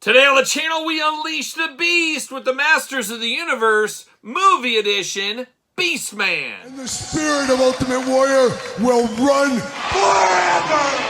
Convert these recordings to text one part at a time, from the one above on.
Today on the channel, we unleash the beast with the Masters of the Universe Movie Edition, Beastman. And the spirit of Ultimate Warrior will run forever!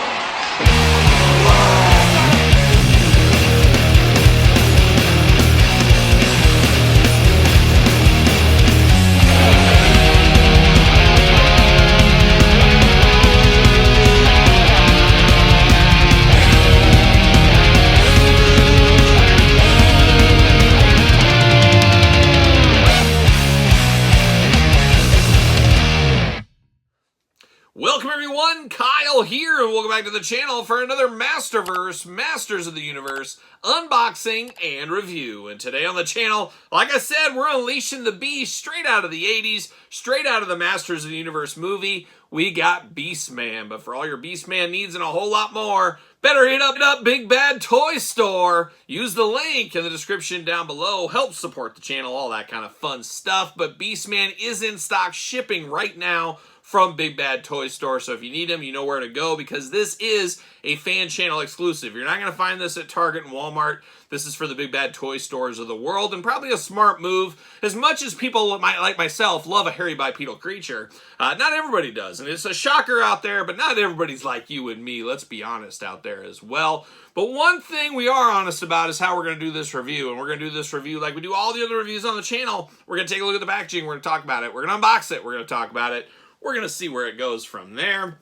Welcome everyone, Kyle here, and welcome back to the channel for another Masterverse, Masters of the Universe, unboxing and review. And today on the channel, like I said, we're unleashing the beast straight out of the 80s, straight out of the Masters of the Universe movie. We got Beastman, but for all your Beastman needs and a whole lot more, better hit up Big Bad Toy Store. Use the link in the description down below. Help support the channel, all that kind of fun stuff. But Beastman is in stock shipping right now from Big Bad Toy Store, so if you need them, you know where to go, because this is a fan channel exclusive. You're not going to find this at Target and Walmart. This is for the Big Bad Toy Stores of the world, and probably a smart move. As much as people like myself love a hairy bipedal creature, not everybody does, and it's a shocker out there, but not everybody's like you and me. Let's be honest out there as well. But one thing we are honest about is how we're going to do this review, and we're going to do this review like we do all the other reviews on the channel. We're going to take a look at the packaging, we're going to talk about it, we're going to unbox it, we're going to talk about it. We're going to see where it goes from there.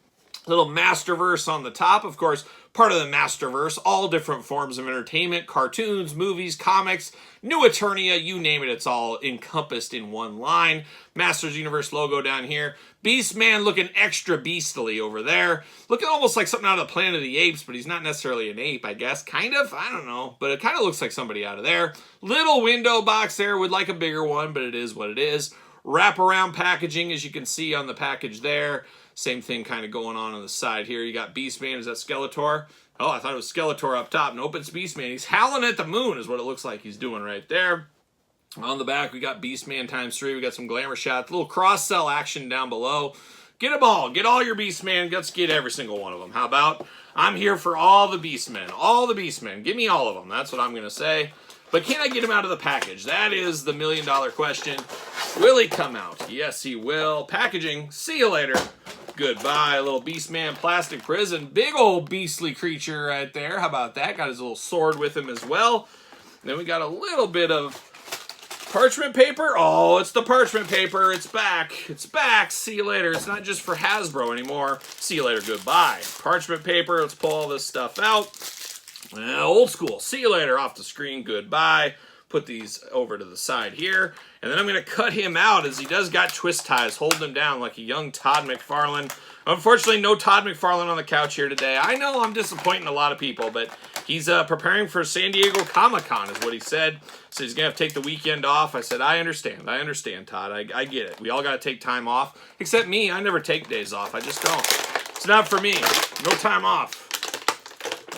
Little Masterverse on the top, of course, part of the Masterverse, all different forms of entertainment, cartoons, movies, comics, New Eternia, you name it, it's all encompassed in one line. Masters Universe logo down here. Beastman looking extra beastly over there. Looking almost like something out of the Planet of the Apes, but he's not necessarily an ape, I guess. Kind of, I don't know, but it kind of looks like somebody out of there. Little window box there, would like a bigger one, but it is what it is. Wraparound packaging, as you can see on the package there. Same thing kind of going on the side here. You got Beastman. Is that Skeletor? Oh, I thought it was Skeletor up top. Nope, it's Beastman. He's howling at the moon is what it looks like he's doing right there. On the back, we got Beastman ×3. We got some glamour shots. A little cross-sell action down below. Get them all. Get all your Beastman. Let's get every single one of them. How about, I'm here for all the Beastmen. All the Beastmen. Give me all of them. That's what I'm going to say. But can I get him out of the package? That is the million-dollar question. Will he come out? Yes, he will. Packaging. See you later. Goodbye. A little Beastman plastic prison. Big old beastly creature right there. How about that? Got his little sword with him as well. And then we got a little bit of parchment paper. Oh, it's the parchment paper. It's back. It's back. See you later. It's not just for Hasbro anymore. See you later. Goodbye. Parchment paper. Let's pull all this stuff out. Old school. See you later. Off the screen. Goodbye. Put these over to the side here. And then I'm going to cut him out, as he does got twist ties holding him down like a young Todd McFarlane. Unfortunately, no Todd McFarlane on the couch here today. I know I'm disappointing a lot of people, but he's preparing for San Diego Comic-Con is what he said. So he's going to have to take the weekend off. I said, I understand, Todd. I get it. We all got to take time off. Except me. I never take days off. I just don't. It's not for me. No time off.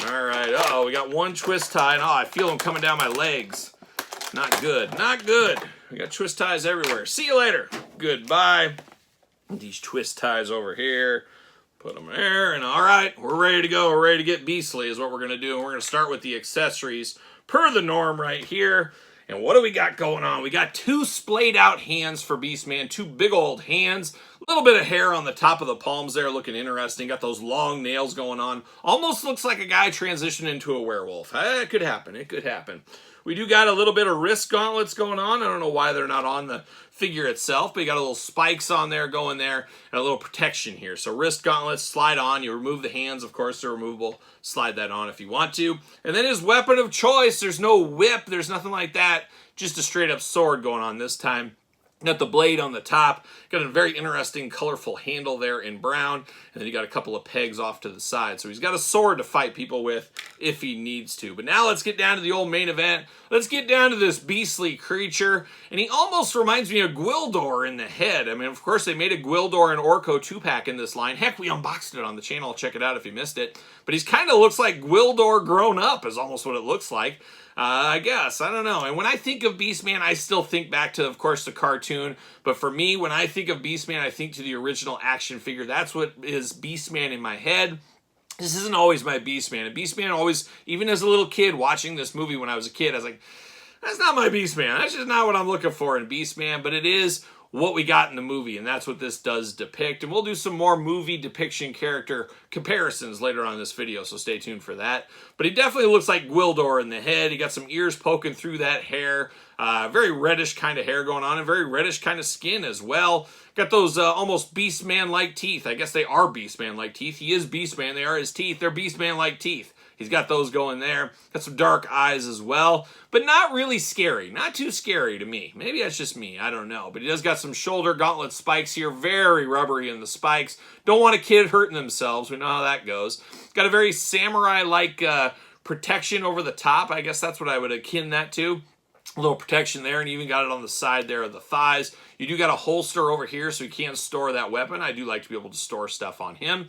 All right. Uh-oh, we got one twist tie. And, oh, I feel him coming down my legs. Not good. Not good. We got twist ties everywhere. See you later. Goodbye. These twist ties over here. Put them there. And all right, we're ready to go. We're ready to get beastly is what we're going to do. And we're going to start with the accessories per the norm right here. And what do we got going on? We got two splayed out hands for Beastman. Two big old hands. A little bit of hair on the top of the palms there, looking interesting. Got those long nails going on. Almost looks like a guy transitioned into a werewolf. It could happen. It could happen. We do got a little bit of wrist gauntlets going on. I don't know why they're not on the figure itself, but you got a little spikes on there going there and a little protection here. So wrist gauntlets slide on. You remove the hands, of course, they're removable. Slide that on if you want to. And then his weapon of choice, there's no whip, there's nothing like that. Just a straight up sword going on this time. Got the blade on the top. Got a very interesting, colorful handle there in brown. And then you got a couple of pegs off to the side. So he's got a sword to fight people with if he needs to. But now let's get down to the old main event. Let's get down to this beastly creature. And he almost reminds me of Gwildor in the head. I mean, of course, they made a Gwildor and Orko 2-pack in this line. Heck, we unboxed it on the channel. Check it out if you missed it. But he's kind of looks like Gwildor grown up is almost what it looks like. I guess. I don't know. And when I think of Beastman, I still think back to, of course, the cartoon. But for me, when I think of Beastman, I think to the original action figure. That's what is Beastman in my head. this isn't always my Beastman. And Beastman always, even as a little kid watching this movie when I was a kid, I was like, that's not my Beastman. That's just not what I'm looking for in Beastman. But it is what we got in the movie, and that's what this does depict. And we'll do some more movie depiction character comparisons later on in this video, so stay tuned for that. But he definitely looks like Gwildor in the head. He got some ears poking through that hair. Very reddish kind of hair going on, and very reddish kind of skin as well. Got those almost Beastman-like teeth. I guess they are Beastman-like teeth. He is Beastman. They are his teeth. They're Beastman-like teeth. He's got those going there. Got some dark eyes as well, but not really scary. Not too scary to me. Maybe that's just me. I don't know. But he does got some shoulder gauntlet spikes here. Very rubbery in the spikes. Don't want a kid hurting themselves. We know how that goes. Got a very samurai-like protection over the top. I guess that's what I would akin that to. A little protection there, and even got it on the side there of the thighs. You do got a holster over here, so you can't store that weapon. I do like to be able to store stuff on him.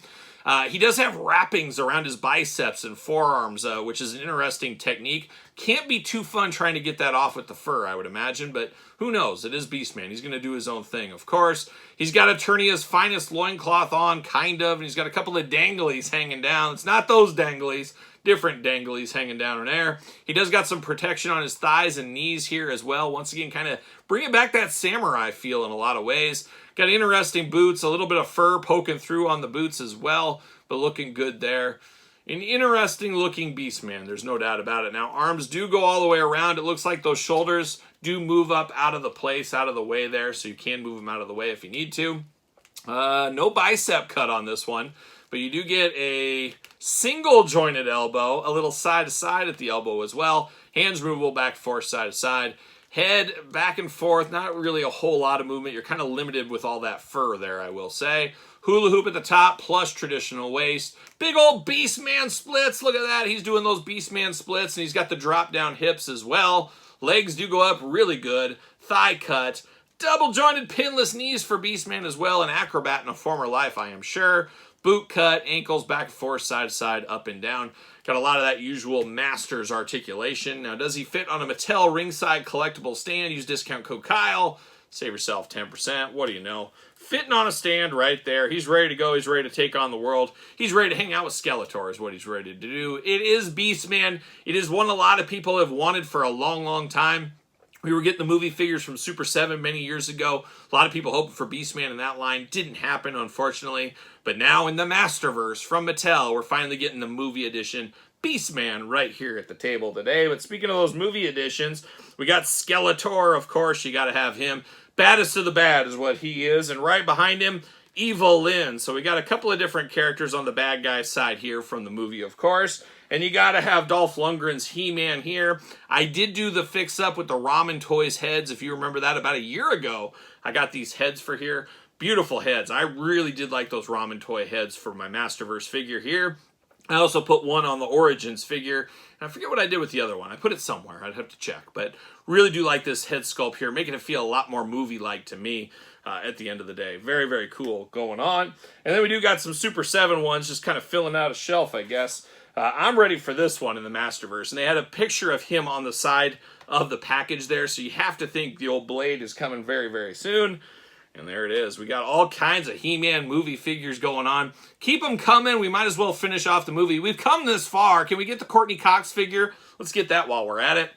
He does have wrappings around his biceps and forearms, which is an interesting technique. Can't be too fun trying to get that off with the fur, I would imagine, but who knows? It is Beastman. He's going to do his own thing, of course. He's got Eternia's finest loincloth on, kind of, and he's got a couple of danglies hanging down. It's not those danglies. Different danglies hanging down in there. He does got some protection on his thighs and knees here as well. Once again, kind of bringing back that samurai feel in a lot of ways. Got interesting boots, a little bit of fur poking through on the boots as well, but looking good there. An interesting looking Beastman, there's no doubt about it. Now, arms do go all the way around. It looks like those shoulders do move up out of the place, out of the way there, so you can move them out of the way if you need to. No bicep cut on this one, but you do get a single jointed elbow, a little side to side at the elbow as well. Hands removable back and forth, side to side. Head back and forth, not really a whole lot of movement. You're kind of limited with all that fur there, I will say. Hula hoop at the top, plus traditional waist. Big old Beastman splits. Look at that. He's doing those Beastman splits, and he's got the drop down hips as well. Legs do go up really good. Thigh cut. Double jointed pinless knees for Beastman as well. An acrobat in a former life, I am sure. Boot cut, ankles back and forth, side to side, up and down. Got a lot of that usual Masters articulation. Now, does he fit on a Mattel ringside collectible stand? Use discount code Kyle. Save yourself 10%. What do you know? Fitting on a stand right there. He's ready to go. He's ready to take on the world. He's ready to hang out with Skeletor is what he's ready to do. It is Beastman. It is one a lot of people have wanted for a long, long time. We were getting the movie figures from Super 7 many years ago. A lot of people hoping for Beastman in that line. Didn't happen, unfortunately. But now in the Masterverse from Mattel, we're finally getting the movie edition Beastman right here at the table today. But speaking of those movie editions, we got Skeletor, of course. You got to have him. Baddest of the bad is what he is. And right behind him, Evil Lyn. So we got a couple of different characters on the bad guy side here from the movie, of course. And you got to have Dolph Lundgren's He-Man here. I did do the fix-up with the Ramen Toys heads. If you remember that about a year ago, I got these heads for here. Beautiful heads. I really did like those Ramen Toy heads for my Masterverse figure here. I also put one on the Origins figure. And I forget what I did with the other one. I put it somewhere. I'd have to check. But really do like this head sculpt here, making it feel a lot more movie-like to me at the end of the day. Very, very cool going on. And then we do got some Super 7 ones just kind of filling out a shelf, I guess. I'm ready for this one in the Masterverse. And they had a picture of him on the side of the package there. So you have to think the old Blade is coming very, very soon. And there it is. We got all kinds of He-Man movie figures going on. Keep them coming. We might as well finish off the movie. We've come this far. Can we get the Courtney Cox figure? Let's get that while we're at it.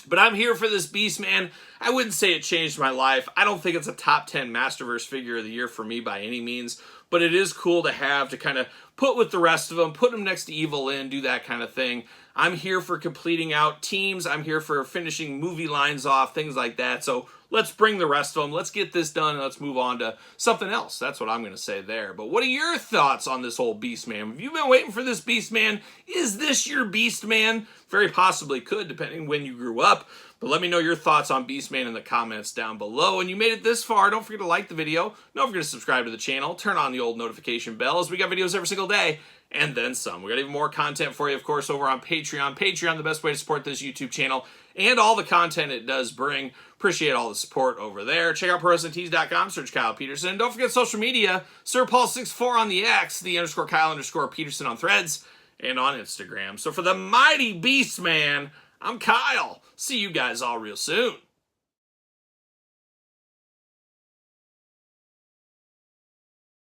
But I'm here for this Beastman. I wouldn't say it changed my life. I don't think it's a top 10 Masterverse figure of the year for me by any means. But it is cool to have to kind of put with the rest of them, put them next to Evil Lyn, do that kind of thing. I'm here for completing out teams. I'm here for finishing movie lines off, things like that. So let's bring the rest of them. Let's get this done and let's move on to something else. That's what I'm going to say there. But what are your thoughts on this whole Beastman? Have you been waiting for this Beastman? Is this your Beastman? Very possibly could, depending when you grew up. But let me know your thoughts on Beastman in the comments down below. And you made it this far, don't forget to like the video. Don't forget to subscribe to the channel. Turn on the old notification bells. We got videos every single day. And then some. We got even more content for you, of course, over on Patreon. Patreon, the best way to support this YouTube channel and all the content it does bring. Appreciate all the support over there. Check out ProWrestlingTees.com, search Kyle Peterson. Don't forget social media, SirPaul64 on the X, the _Kyle_Peterson on Threads, and on Instagram. So for the mighty Beastman, I'm Kyle. See you guys all real soon.